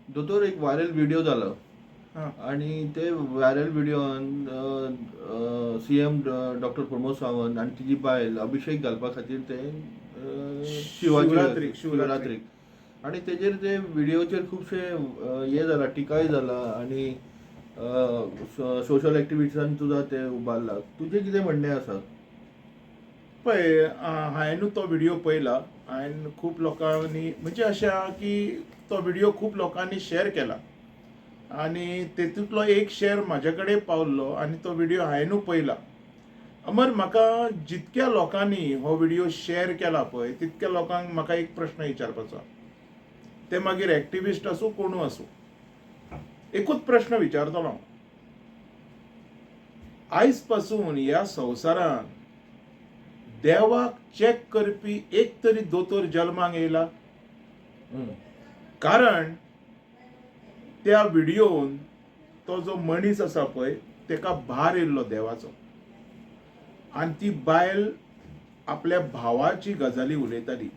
दोतोर एक viral video झाला आणि ते viral video CM doctor Pramod Sawant आणि तिची बायल अभिषेक घालपा खातीर ते शिवरात्रीक आणि तेजेर ते व्हिडिओचेर खुबशे हे जाला टिकाय जाला आणि सोशल एक्टिविटीजांनी तुझा ते उबारला. तुझे कितें म्हणणें आसा? पळय, हांवें तो व्हिडिओ पळयला. हांवें खूब लोकांनी म्हणजे अशें आहा की तो व्हिडिओ खूब लोकांनी शेअर केला आणि तेतूंतलो एक शेअर म्हाजे कडेन पावल्लो आणि तो व्हिडिओ हांवेंनूय पळयला. अमर, म्हाका जितक्या लोकांनी हो व्हिडिओ शेअर केला पळय तितक्या लोकांक म्हाका एक प्रश्न विचारपाचो. ते मागीर एक्टिविस्ट आसूं कोणूय आसूं, एकूच प्रश्न विचारतलो हांव. आयज पासून ह्या संवसारान देवाक चॅक करपी एक तरी दोतोर जल्माक येयला? कारण त्या व्हिडिओन तो जो मनीस आसा पळय तेका भार येयल्लो देवाचो आनी ती बायल आपल्या भावाची गजाली उलयताली,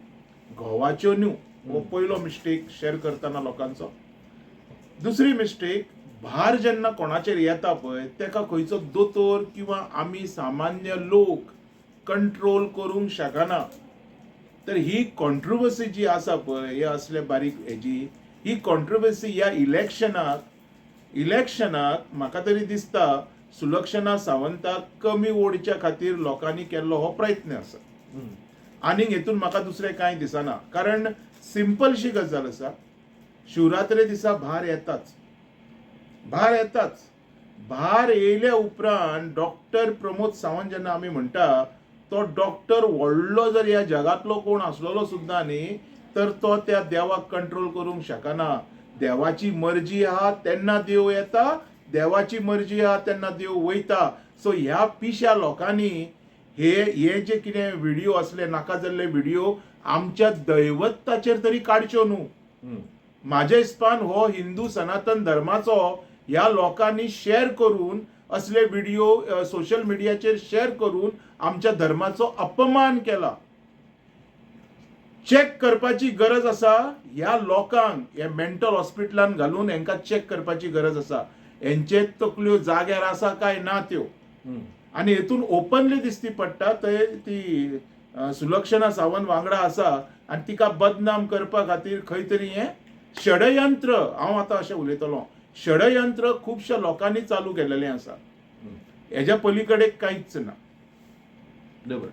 घोवाच्यो न्हू. हो पयलो मिस्टेक शेअर करतना लोकांचो. दुसरी मिस्टेक, भार जेन्ना कोणाचेर येता पळय तेका खंयचो दोतोर किंवा आमी सामान्य लोक कंट्रोल करूंक शकना. तर ही कॉन्ट्रोवर्सी जी आसा पळय हे असले बारीक हेजी, ही कॉन्ट्रोवर्सी ह्या इलेक्शनाक म्हाका तरी दिसता सुलक्षणा सावंताक कमी ओडच्या खातीर लोकांनी केल्लो हो प्रयत्न आसा. आनीक हेतून म्हाका दुसरें कांय दिसना. कारण सिंपलशी गजाल आसा, शिवरात्रे दिसा भार येताच. भार येयल्या उपरांत डॉक्टर प्रमोद सावंत जेन्ना आमी म्हणटा तो डॉक्टर व्हडलो जर ह्या जगातलो कोण आसलेलो सुद्दां न्ही तर तो त्या देवाक कंट्रोल करूंक शकना. देवाची मर्जी आहा तेन्ना देव येता, देवाची मर्जी आहा तेन्ना देव वयता. सो ह्या पिश्या लोकांनी हे जे कितें व्हिडिओ असले नाका जाल्ले व्हिडिओ आमच्या दैवताचेर तरी काडच्यो न्हू. म्हाज्या हिसपान हो हिंदू सनातन धर्माचो ह्या लोकांनी शेअर करून असले व्हिडिओ सोशल मिडियाचेर शेअर करून आमच्या धर्माचो अपमान केला. चेक करपाची गरज आसा ह्या लोकांक, हे मेंटल हॉस्पिटलान घालून हेंकां चेक करपाची गरज आसा. हेंचे तकल्यो जाग्यार आसा काय ना त्यो. आनी हेतून ओपनली दिसती पडटा थंय ती सुलक्षणा सावंत वांगडा आसा आनी तिका बदनाम करपा खातीर खंय तरी हें षडयंत्र, हांव आतां अशें उलयतलों, षडयंत्र खुबश्या लोकांनी चालू केलेलें आसा. हेज्या पलीकडे कांयच ना. बरोबर.